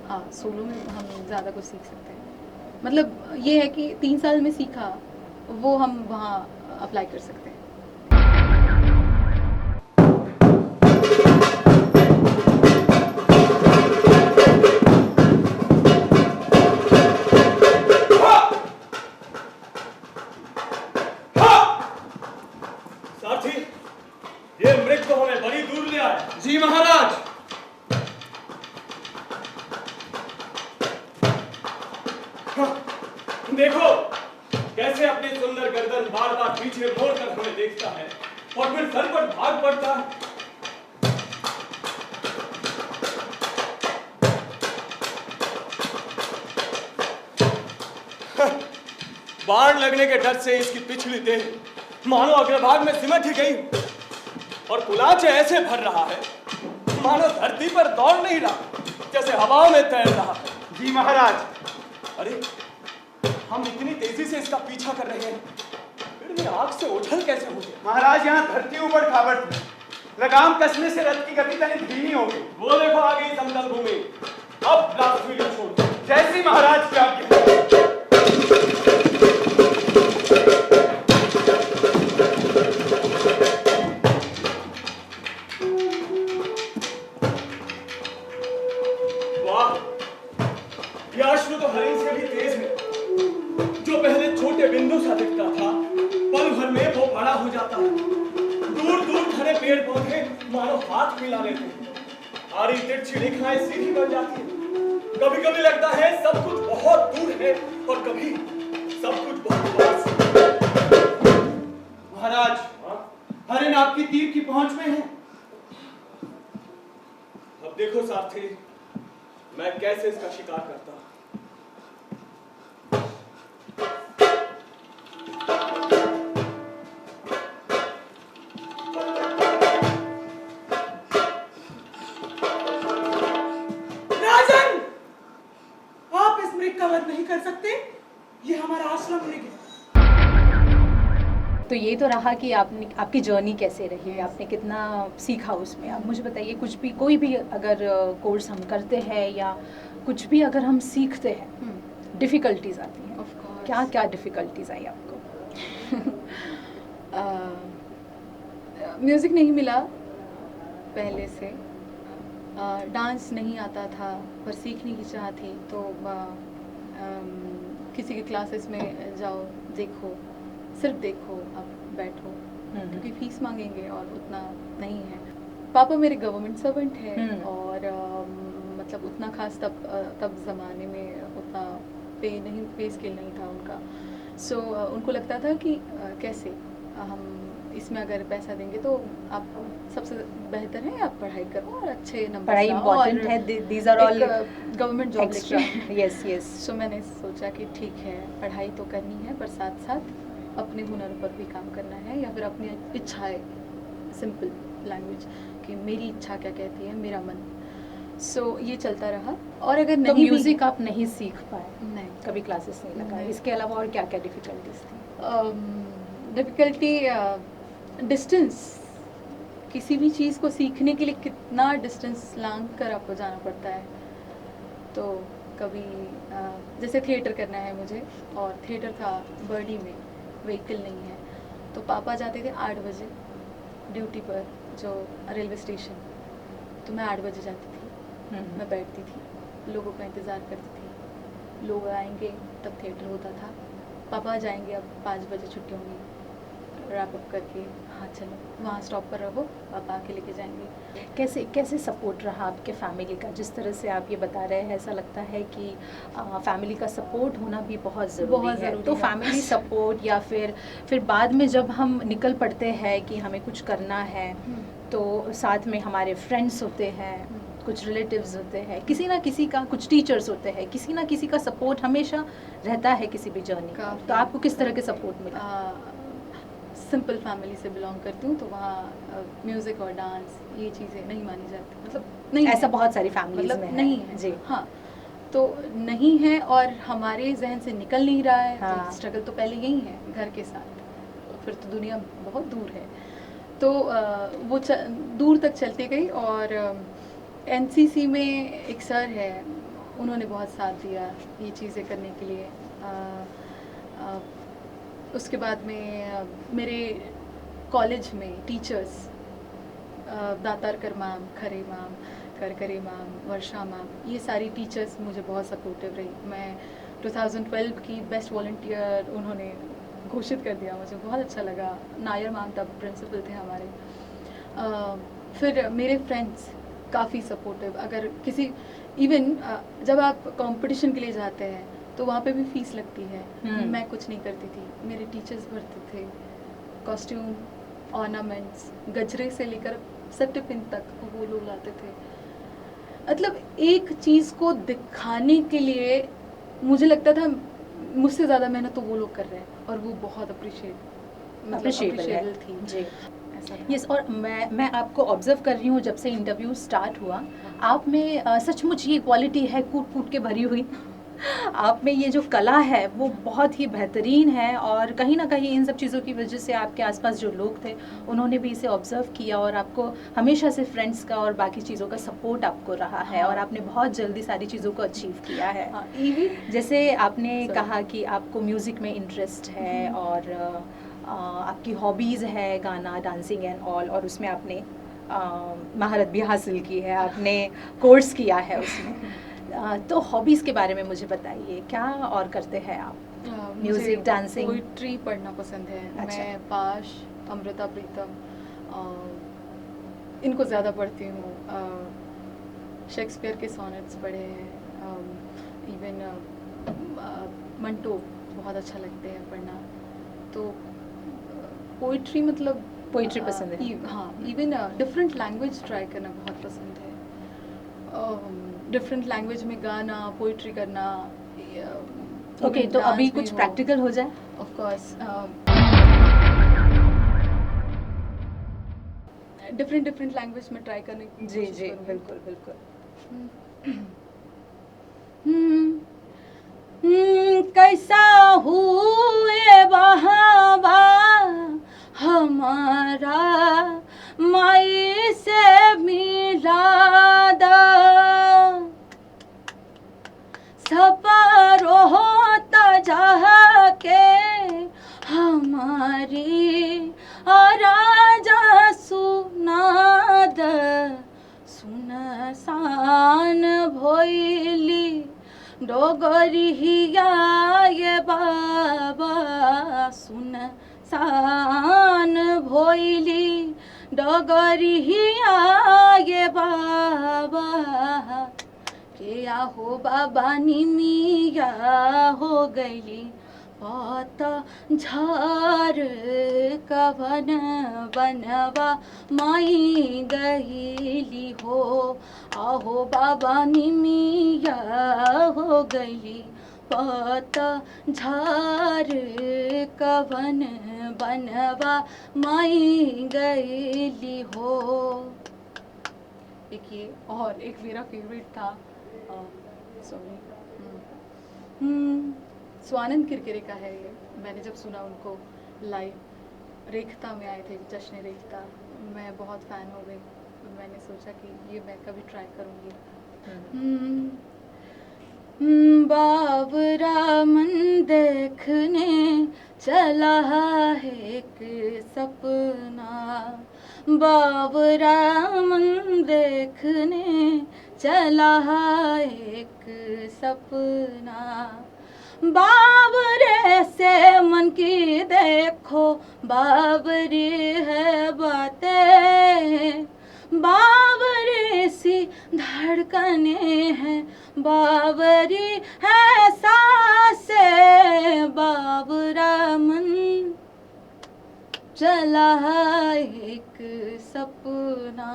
हाँ, सोलो में हम ज़्यादा कुछ सीख सकते हैं। मतलब ये है कि 3 साल में सीखा वो हम वहाँ अप्लाई कर सकते हैं। सारथी, ये मृग तो हमें बड़ी दूर ले आए। जी महाराज। देखो कैसे अपनी सुंदर गर्दन बार बार पीछे मोड़कर हमें देखता है और फिर सर पर भाग पड़ता है। बाण लगने के डर से इसकी पिछली देह मानो अग्रभाग में सिमट ही गई और कुलाचे ऐसे भर रहा है मानो धरती पर दौड़ नहीं रहा, जैसे हवाओं में तैर रहा है। जी महाराज। अरे हम इतनी तेजी से इसका पीछा कर रहे हैं, फिर भी आग से ओझल कैसे हो गए? महाराज यहाँ धरती ऊपर खाबड़ थी, लगाम कसने से रथ की गति तनिक धीमी हो गई। वो देखो आ गई समतल भूमि। अब ब्लास्ट छोड़ दो। जैसी महाराज की आज्ञा। वाह, यह अश्व तो हरिण से भी तेज है। जो पहले छोटे बिंदु सा दिखता था, पल भर में वो बड़ा हो जाता है। दूर दूर खड़े पेड़ पौधे मानो हाथ मिला लेते हैं। आरी तिरछी रेखाएं सीधी बन जाती है। कभी कभी लगता है सब कुछ बहुत दूर है और कभी सब कुछ बहुत पास है। महाराज, हरिण आपकी तीर की पहुंच में है। अब देखो सारथी, मैं कैसे इसका शिकार करता हूं। राजन, आप इस मृग का वध नहीं कर सकते। ये हमारा आश्रम आश्रम रहेगी। तो ये तो रहा कि आपने आपकी जर्नी कैसे रही, आपने कितना सीखा उसमें। आप मुझे बताइए, कुछ भी कोई भी अगर कोर्स हम करते हैं या कुछ भी अगर हम सीखते हैं, डिफ़िकल्टीज आती हैं। Of course. क्या क्या डिफ़िकल्टीज आई आपको? म्यूज़िक नहीं मिला पहले से, डांस नहीं आता था पर सीखने की चाह थी, तो किसी के क्लासेस में जाओ, देखो, सिर्फ देखो, अब बैठो, क्योंकि फीस मांगेंगे और उतना नहीं है। पापा मेरे गवर्नमेंट सर्वेंट है और मतलब उतना खास तब ज़माने में उतना पे स्केल नहीं था उनका। सो उनको लगता था कि कैसे हम इसमें अगर पैसा देंगे तो आप सबसे बेहतर है आप पढ़ाई करो और अच्छे नंबर पढ़ाई इम्पोर्टेंट है, these are all government job extra. Yes yes. So मैंने सोचा कि ठीक है, पढ़ाई तो करनी है पर साथ साथ अपने हुनर पर भी काम करना है, या फिर अपनी इच्छाएं, सिंपल लैंग्वेज कि मेरी इच्छा क्या कहती है, मेरा मन। सो ये चलता रहा। और अगर तो नहीं म्यूज़िक आप नहीं सीख पाए, नहीं, कभी क्लासेस नहीं लगा, नहीं। इसके अलावा और क्या क्या डिफ़िकल्टीज थी? डिफ़िकल्टी डिस्टेंस, किसी भी चीज़ को सीखने के लिए कितना डिस्टेंस लांग कर आपको जाना पड़ता है। तो कभी जैसे थिएटर करना है मुझे, और थिएटर था बर्डी में, व्हीकल नहीं है, तो पापा जाते थे 8 बजे ड्यूटी पर, जो रेलवे स्टेशन, तो मैं 8 बजे जाती थी। मैं बैठती थी, लोगों का इंतज़ार करती थी, लोग आएंगे तब थिएटर होता था, पापा जाएंगे अब 5 बजे छुट्टी होंगी, रैप अप करके, हाँ चलो वहाँ स्टॉप पर रहो, पापा आके लेके जाएंगे। कैसे कैसे सपोर्ट रहा आपके फैमिली का? जिस तरह से आप ये बता रहे हैं, ऐसा लगता है कि फैमिली का सपोर्ट होना भी बहुत ज़रूरी है। तो है। फैमिली सपोर्ट, या फिर बाद में जब हम निकल पड़ते हैं कि हमें कुछ करना है, तो साथ में हमारे फ्रेंड्स होते हैं, कुछ रिलेटिव्स होते हैं, किसी ना किसी का, कुछ टीचर्स होते हैं, किसी ना किसी का सपोर्ट हमेशा रहता है किसी भी जर्नी का। तो आपको किस तरह के सपोर्ट मिला? सिंपल फैमिली से बिलोंग करती हूँ, तो वहाँ म्यूज़िक और डांस ये चीज़ें नहीं मानी जाती, मतलब नहीं ऐसा है। बहुत सारी फैमिलीज मतलब में नहीं है है जी। हाँ, तो नहीं है और हमारे जहन से निकल नहीं रहा है। हाँ। तो स्ट्रगल तो पहले यही है घर के साथ, फिर तो दुनिया बहुत दूर है। तो वो दूर तक चलती गई। और एनसीसी में एक सर है, उन्होंने बहुत साथ दिया ये चीज़ें करने के लिए। उसके बाद में मेरे कॉलेज में टीचर्स, दातारकर मैम, खरे मैम, करकरे मैम, वर्षा मैम, ये सारी टीचर्स मुझे बहुत सपोर्टिव रही। मैं 2012 की बेस्ट वॉलंटियर उन्होंने घोषित कर दिया, मुझे बहुत अच्छा लगा। नायर मैम तब प्रिंसिपल थे हमारे। फिर मेरे फ्रेंड्स काफ़ी सपोर्टिव। अगर किसी इवन जब आप कंपटीशन के लिए जाते हैं तो वहाँ पे भी फीस लगती है, मैं कुछ नहीं करती थी, मेरे टीचर्स भरते थे। कॉस्ट्यूम, ऑर्नामेंट्स, गजरे से लेकर सट्टे पिन तक वो लोग लाते थे। मतलब एक चीज़ को दिखाने के लिए मुझे लगता था मुझसे ज़्यादा मेहनत तो वो लोग कर रहे हैं, और वो बहुत अप्रिशिएबल थी जी। ऐसा था। यस। और मैं आपको ऑब्जर्व कर रही हूँ जब से इंटरव्यू स्टार्ट हुआ, आप में सचमुच ये क्वालिटी है कूट कूट के भरी हुई। आप में ये जो कला है वो बहुत ही बेहतरीन है, और कहीं ना कहीं इन सब चीज़ों की वजह से आपके आसपास जो लोग थे उन्होंने भी इसे ऑब्जर्व किया, और आपको हमेशा से फ्रेंड्स का और बाकी चीज़ों का सपोर्ट आपको रहा है। हाँ। और आपने बहुत जल्दी सारी चीज़ों को अचीव किया है। हाँ, इवन जैसे आपने Sorry. कहा कि आपको म्यूज़िक में इंटरेस्ट है, और आपकी हॉबीज़ है गाना, डांसिंग एंड ऑल, और उसमें आपने महारत भी हासिल की है, आपने कोर्स किया है उसमें। तो हॉबीज़ के बारे में मुझे बताइए, क्या और करते हैं आप? Music, dancing? पोइट्री पढ़ना पसंद है। अच्छा। मैं पाश, अमृता प्रीतम, इनको ज़्यादा पढ़ती हूँ। शेक्सपियर के सोनेट्स पढ़े हैं, इवन मंटो बहुत अच्छा लगते हैं पढ़ना। तो पोइट्री मतलब पोइट्री पसंद है? हाँ, इवन डिफरेंट लैंग्वेज ट्राई करना बहुत पसंद है। डिफरेंट लैंग्वेज में गाना, पोइट्री करना। ओके, तो अभी कुछ प्रैक्टिकल हो जाए? ऑफ कोर्स, डिफरेंट लैंग्वेज में ट्राई करने की जी कोशिश जी, करूँगी। बिल्कुल बिल्कुल। कैसा हुए बहावा हमारा माई से मिलादा सपारो होता जाके हमारी राजा सुनाद सुनसान भोइली डोगरिया ये बाबा सुनसान भोइली डोगरिया ये बाबा क्या हो बाबा निमिया हो गईली पाता झार कवन बनवा माई गईली हो आहो बाबा निमिया हो गईली पाता झार कवन बनवा माई गईली हो। एक ये और एक मेरा फेवरेट था सॉरी स्वानंद किरकिरे का है ये। मैंने जब सुना उनको लाइव रेखता में आए थे जश्न रेखता, मैं बहुत फ़ैन हो गई। मैंने सोचा कि ये मैं कभी ट्राई करूँगी। बाबरा मन देखने चला है एक सपना बाबरा मन देखने चला एक सपना बाबरे से मन की देखो बाबरी है बातें बाबरी सी धड़कने हैं बाबरी है सांसें बाबरा मन चला एक सपना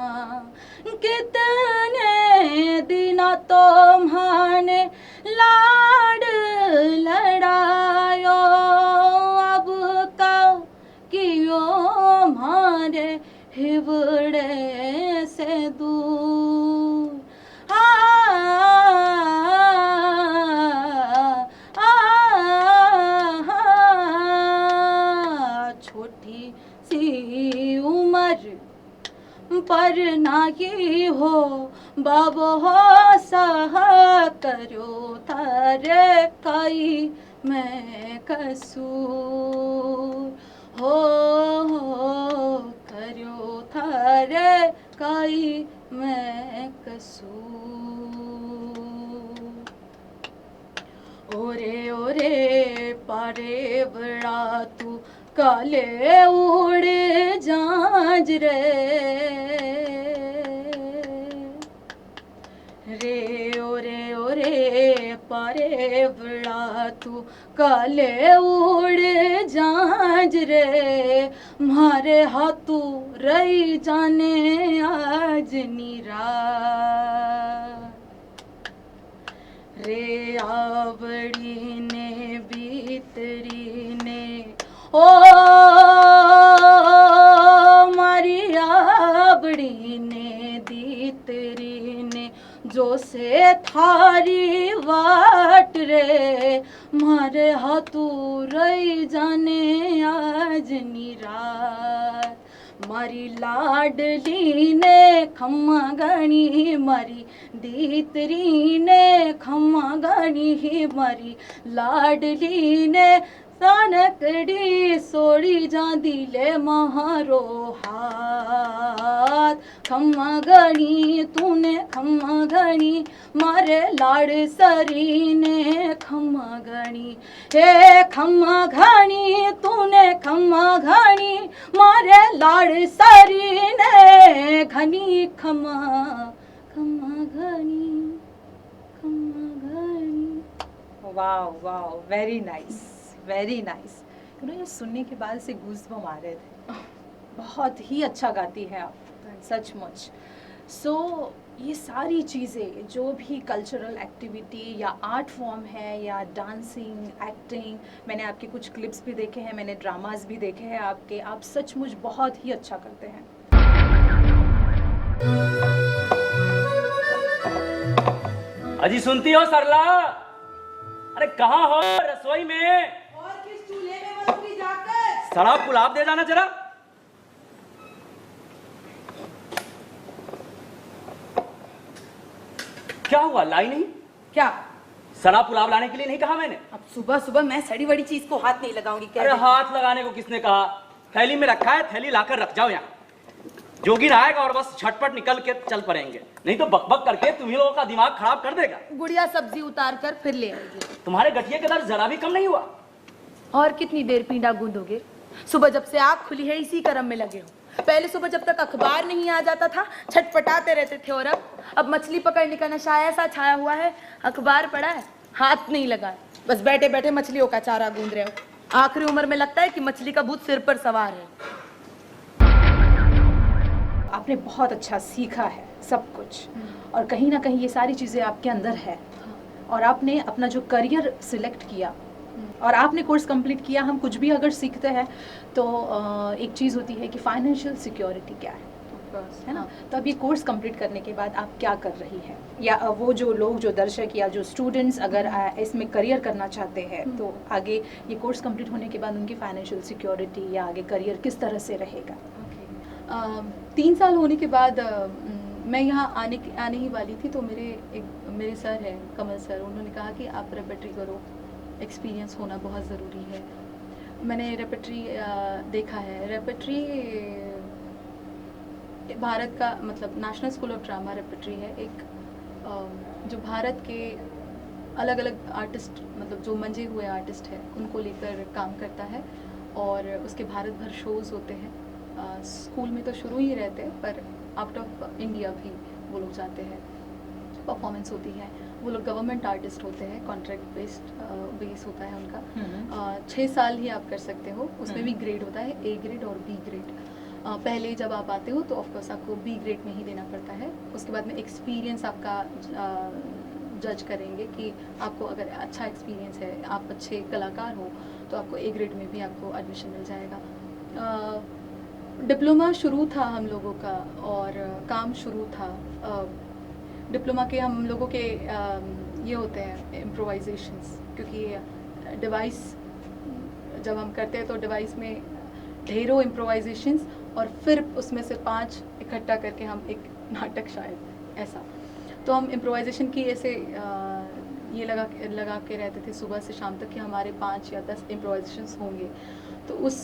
कितने दिना तुम्हारे लाड लड़ायो अब का कियो मारे हिवड़े से दूर छोटी सी उम्र पर ना ये हो बाबो हो सह करो थारे कई मैं कसूर हो करो थारे कई मैं कसूर ओरे ओरे पारे बड़ा तू काले उड़ जांज रे ओरे पारे बड़ा तू काले उड़ जांज रे मारे हाथू रही जाने आज नीरा रे आवड़ी ने बीतरी ने ओ मारी आवड़ी ने दीतरी ने जो से थारी वाट रे मारे हाथू रही जाने आज निरात मारी लाडली ने खम्मा गणी मारी दीतरी ने खम्मा गणी मारी लाडली ने सनकड़ी सोड़ी जांदी ले महारो हाथ खम्मा गणी तूने खम्मा गणी मारे लाड़ सरी ने खम्मा गणी हे खम्मा घणी तूने खम्मा घणी मारे लाड़ सरी ने घनी खम्मा खम्मा घणी खम्मा घणी। Wow wow very nice very nice. ये सुनने के बाद से गूज़बम्स आ रहे थे। बहुत ही अच्छा गाती है आप सचमुच। सो ये सारी चीज़ें जो भी कल्चरल एक्टिविटी या आर्ट फॉर्म है या डांसिंग एक्टिंग, मैंने आपके कुछ क्लिप्स भी देखे हैं, मैंने ड्रामास भी देखे हैं आपके, आप सचमुच बहुत ही अच्छा करते हैं। अजी सुनती हो सरला? अरे कहाँ हो? रसोई में। और किस चूल्हे में बनूंगी जाकर? सड़ा पुलाव दे जाना जरा। क्या हुआ, लाई नहीं? क्या? सड़ा पुलाव लाने के लिए नहीं कहा मैंने? अब सुबह सुबह मैं सड़ी बड़ी चीज को हाथ नहीं लगाऊंगी। अरे हाथ लगाने को किसने कहा? थैली में रखा है, थैली लाकर रख जाओ यहाँ। जोगिन आएगा और बस झटपट निकल के चल पड़ेंगे, नहीं तो बकबक करके तुम्ही लोगों का दिमाग खराब कर देगा। गुड़िया सब्जी उतार कर फिर ले आएगी। तुम्हारे गठिए का दर्द जरा भी कम नहीं हुआ? और कितनी देर पींडा गूंदोगे? सुबह जब से आँख खुली है इसी कर्म में लगे हो। पहले सुबह जब तक अखबार नहीं आ जाता था छटपटाते रहते थे, और अब मछली पकड़ने का नशा ऐसा छाया हुआ है, अखबार पढ़ा है हाथ नहीं लगा, बस बैठे बैठे मछलियों का चारा गूंद रहे हो। आखिरी उम्र में लगता है कि मछली का भूत सिर पर सवार है। आपने बहुत अच्छा सीखा है सब कुछ, और कहीं ना कहीं ये सारी चीज़ें आपके अंदर है, और आपने अपना जो करियर सिलेक्ट किया और आपने कोर्स कंप्लीट किया। हम कुछ भी अगर सीखते हैं तो एक चीज़ होती है कि फाइनेंशियल सिक्योरिटी क्या है ना। तो अब ये कोर्स कंप्लीट करने के बाद आप क्या कर रही हैं, या वो जो लोग, जो दर्शक या जो स्टूडेंट्स अगर इसमें करियर करना चाहते हैं तो आगे ये कोर्स कंप्लीट होने के बाद उनकी फाइनेंशियल सिक्योरिटी या आगे करियर किस तरह से रहेगा? 3 साल होने के बाद मैं यहाँ आने ही वाली थी, तो मेरे सर हैं कमल सर, उन्होंने कहा कि आप रेपेट्री करो, एक्सपीरियंस होना बहुत ज़रूरी है। मैंने रेपेट्री देखा है। रेपेट्री भारत का मतलब national school of drama repertory है, एक जो भारत के अलग अलग आर्टिस्ट, मतलब जो मंजे हुए आर्टिस्ट हैं उनको लेकर काम करता है, और उसके भारत भर शोज़ होते हैं। स्कूल में तो शुरू ही रहते हैं, पर आउट ऑफ इंडिया भी वो लोग जाते हैं, परफॉर्मेंस होती है। वो लोग गवर्नमेंट आर्टिस्ट होते हैं, कॉन्ट्रैक्ट बेस होता है उनका। 6 साल ही आप कर सकते हो, उसमें भी ग्रेड होता है, ए ग्रेड और बी ग्रेड। पहले जब आप आते हो तो ऑफकोर्स आपको बी ग्रेड में ही देना पड़ता है। उसके बाद में एक्सपीरियंस आपका जज करेंगे कि आपको अगर अच्छा एक्सपीरियंस है, आप अच्छे कलाकार हो, तो आपको ए ग्रेड में भी आपको एडमिशन मिल जाएगा। डिप्लोमा शुरू था हम लोगों का, और काम शुरू था। डिप्लोमा के हम लोगों के ये होते हैं इम्प्रोवाइजेशंस, क्योंकि डिवाइस जब हम करते हैं तो डिवाइस में ढेरों इम्प्रोवाइजेशंस, और फिर उसमें से 5 इकट्ठा करके हम एक नाटक, शायद ऐसा। तो हम इम्प्रोवाइजेशन की ऐसे ये लगा के रहते थे सुबह से शाम तक कि हमारे 5 या 10 इम्प्रोवाइजेशंस होंगे। तो उस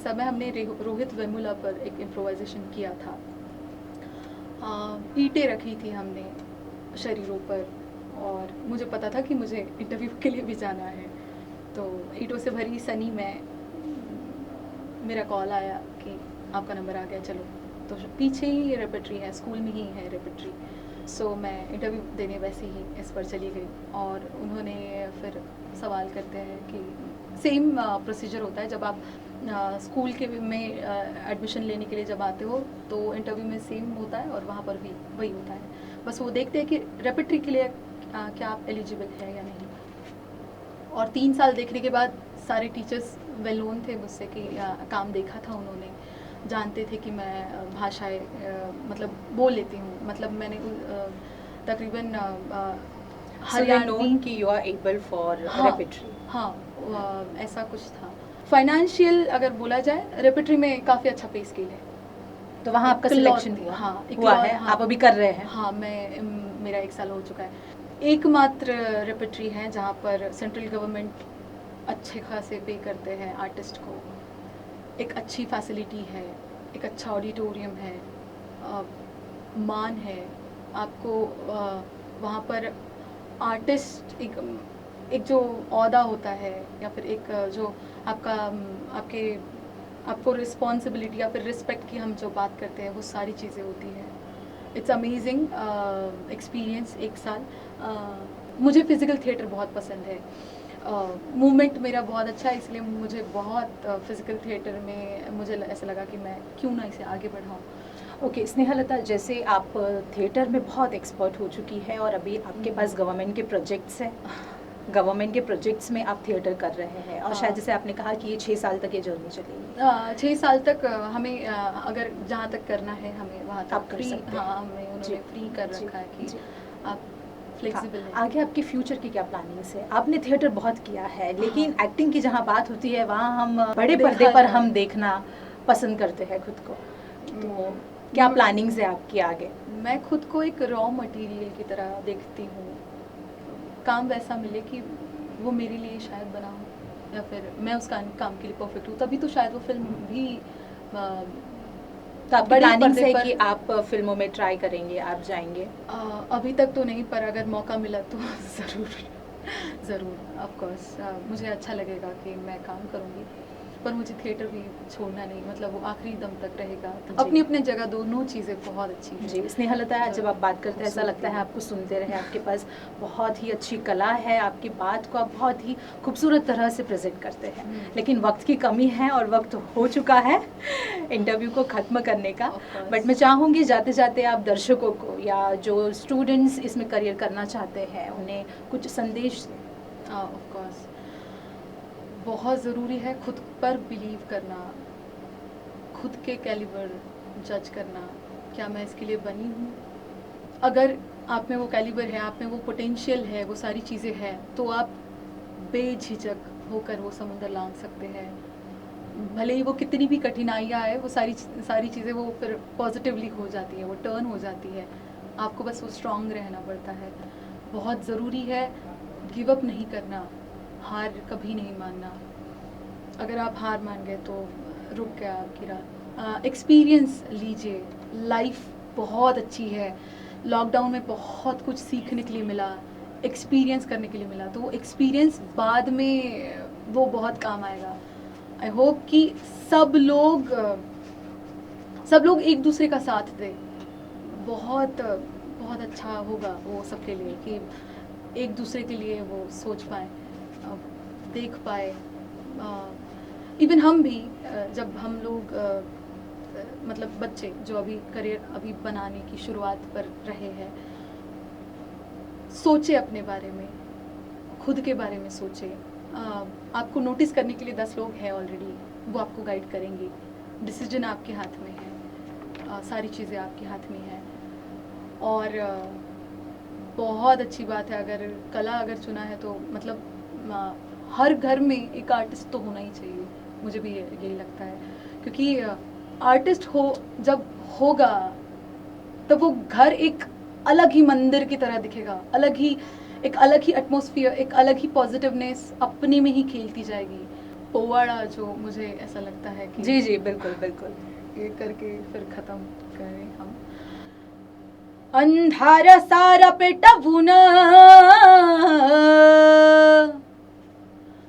समय हमने रोहित वेमुला पर एक इम्प्रोवाइजेशन किया था। ईंटें रखी थी हमने शरीरों पर, और मुझे पता था कि मुझे इंटरव्यू के लिए भी जाना है। तो ईंटों से भरी सनी में मेरा कॉल आया कि आपका नंबर आ गया, चलो। तो पीछे ही रेपेट्री है, स्कूल में ही है रेपेट्री। सो मैं इंटरव्यू देने वैसे ही इस पर चली गई, और उन्होंने फिर सवाल करते हैं कि सेम प्रोसीजर होता है जब आप स्कूल के में एडमिशन लेने के लिए जब आते हो, तो इंटरव्यू में सेम होता है और वहाँ पर भी वही होता है। बस वो देखते हैं कि रेपेट्री के लिए क्या आप एलिजिबल है या नहीं। और 3 साल देखने के बाद सारे टीचर्स वेल नोन थे मुझसे कि काम देखा था उन्होंने, जानते थे कि मैं भाषाएं मतलब बोल लेती हूँ। मतलब मैंने तकरीबन हरियाणवी कि you are able for repertory. हाँ, ऐसा कुछ था। फाइनेंशियल अगर बोला जाए, रेपेट्री में काफ़ी अच्छा पे स्केल है, तो वहाँ आपका सिलेक्शन हुआ? हाँ, हुआ है। हाँ, आप अभी कर रहे हैं? हाँ, मेरा 1 साल हो चुका है। एकमात्र रेपेट्री है जहाँ पर सेंट्रल गवर्नमेंट अच्छे खासे पे करते हैं आर्टिस्ट को। एक अच्छी फैसिलिटी है, एक अच्छा ऑडिटोरियम है, मान है आपको। वहाँ पर आर्टिस्ट एक जो औहदा होता है, या फिर एक जो आपको रिस्पॉन्सिबिलिटी या फिर रिस्पेक्ट की हम जो बात करते हैं, वो सारी चीज़ें होती हैं। इट्स अमेजिंग एक्सपीरियंस 1 साल। मुझे फिज़िकल थिएटर बहुत पसंद है, मूवमेंट मेरा बहुत अच्छा है, इसलिए मुझे बहुत फिज़िकल थिएटर में मुझे ऐसा लगा कि मैं क्यों ना इसे आगे बढ़ाऊँ। ओके, स्नेहलता, जैसे आप थिएटर में बहुत एक्सपर्ट हो चुकी है और अभी आपके पास गवर्नमेंट के प्रोजेक्ट्स हैं, गवर्नमेंट के प्रोजेक्ट्स में आप थिएटर कर रहे हैं, और शायद जैसे आपने कहा कि ये 6 साल तक ये जर्नी चलेगी। 6 साल तक हमें अगर जहाँ तक करना है हमें वहाँ तक आप कर फ्री, सकते हैं। हाँ, हमें उन्होंने फ्री कर रखा है कि आप फ्लेक्सिबल है। आगे आपके फ्यूचर की क्या प्लानिंग्स है? आपने थिएटर बहुत किया है, लेकिन एक्टिंग की जहाँ बात होती है वहाँ हम बड़े देखा पर्दे पर है। हम देखना पसंद करते हैं खुद को। तो क्या प्लानिंग्स है आपकी आगे? मैं खुद को एक रॉ मटेरियल की तरह देखती हूँ, काम वैसा मिले कि वो मेरे लिए शायद बना हो, या फिर मैं उस काम के लिए परफेक्ट हूँ, तभी तो शायद वो फिल्म भी तो आपकी बड़े प्लानिंग्स पर्दे है पर- कि आप फिल्मों में ट्राई करेंगे, आप जाएंगे? अभी तक तो नहीं, पर अगर मौका मिला तो ज़रूर ऑफ कोर्स मुझे अच्छा लगेगा कि मैं काम करूँगी, पर मुझे थिएटर भी छोड़ना नहीं, मतलब वो आखिरी दम तक रहेगा। अपनी अपनी जगह दोनों चीज़ें बहुत अच्छी हैं। जी, स्नेहलता है, जब आप बात करते हैं ऐसा लगता है आपको सुनते रहे। आपके पास बहुत ही अच्छी कला है, आपकी बात को आप बहुत ही खूबसूरत तरह से प्रेजेंट करते हैं, लेकिन वक्त की कमी है और वक्त हो चुका है इंटरव्यू को ख़त्म करने का। Of course. बट मैं चाहूँगी जाते जाते आप दर्शकों को या जो स्टूडेंट्स इसमें करियर करना चाहते हैं उन्हें कुछ संदेश दें। ऑफ कोर्स बहुत ज़रूरी है खुद पर बिलीव करना, खुद के कैलिबर जज करना, क्या मैं इसके लिए बनी हूँ। अगर आप में वो कैलिबर है, आप में वो पोटेंशियल है, वो सारी चीज़ें हैं, तो आप बेझिझक होकर वो समुंदर लांघ सकते हैं। भले ही वो कितनी भी कठिनाइयाँ आए, वो सारी चीज़ें वो फिर पॉजिटिवली हो जाती है, वो टर्न हो जाती है। आपको बस वो स्ट्रांग रहना पड़ता है। बहुत ज़रूरी है गिव अप नहीं करना, हार कभी नहीं मानना। अगर आप हार मान गए तो रुक गया आपकी राह। एक्सपीरियंस लीजिए, लाइफ बहुत अच्छी है। लॉकडाउन में बहुत कुछ सीखने के लिए मिला, एक्सपीरियंस करने के लिए मिला, तो वो एक्सपीरियंस बाद में वो बहुत काम आएगा। आई होप कि सब लोग एक दूसरे का साथ दें। बहुत बहुत अच्छा होगा वो सबके लिए कि एक दूसरे के लिए वो सोच पाए, देख पाए। इवन हम भी जब हम लोग मतलब बच्चे जो अभी करियर अभी बनाने की शुरुआत पर रहे हैं, सोचे अपने बारे में, खुद के बारे में सोचे। आपको नोटिस करने के लिए 10 लोग हैं ऑलरेडी, वो आपको गाइड करेंगे। डिसीजन आपके हाथ में है, सारी चीज़ें आपके हाथ में हैं। और बहुत अच्छी बात है, अगर कला अगर चुना है तो मतलब हर घर में एक आर्टिस्ट तो होना ही चाहिए। मुझे भी यही लगता है, क्योंकि आर्टिस्ट जब होगा तब वो घर एक अलग ही मंदिर की तरह दिखेगा, एक अलग ही एटमॉस्फेयर, एक अलग ही पॉजिटिवनेस अपने में ही खेलती जाएगी। पोवाड़ा जो मुझे ऐसा लगता है कि जी जी बिल्कुल बिल्कुल, ये करके फिर ख़त्म करें हम। अंधार सारा पेटवून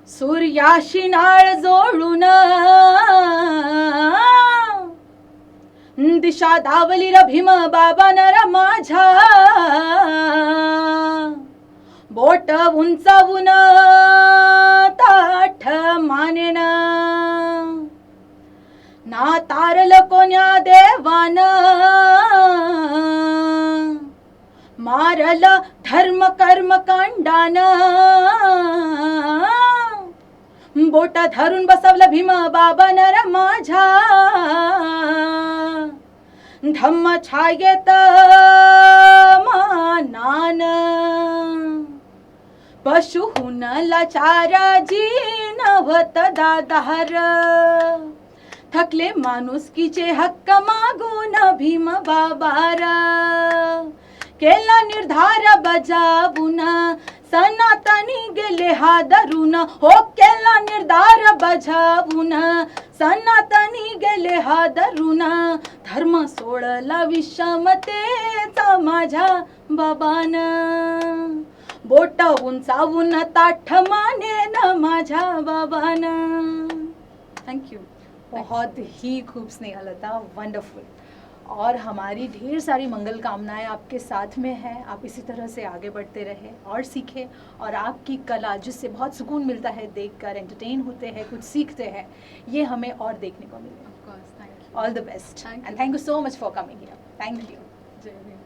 सूर्याशी नाळ जोडून दिशा धावली र भीम बाबा नर माझ्या बोट उंचावून ताठ मानेन ना तारल कोण्या देवान मारल धर्म कर्म कांडान बोट धरून बसवलं भीम बाबा नर माझ्या धम्म छायेत मानान पशुहून लाचाराजी नवत दादार थकले माणुसकीचे हक्क मागून भीम बाबार केला निर्धार बजावून सनातनी गेले हादरून हो केला निर्धार बजावून सनातनी गेले हादरून धर्म सोडला विषमतेचा माझ्या बाबान बोट उंचावून ताठ मानेन माझ्या बाबान। थँक्यू। बहुत ही खूब स्नेहलता, वंडरफुल। और हमारी ढेर सारी मंगल कामनाएं आपके साथ में है। आप इसी तरह से आगे बढ़ते रहे और सीखें, और आपकी कला जिससे बहुत सुकून मिलता है, देखकर एंटरटेन होते हैं, कुछ सीखते हैं, ये हमें और देखने को मिले। Of course, thank you. All the best Thank you. And thank you so much for coming here. Thank you. जय हिंद।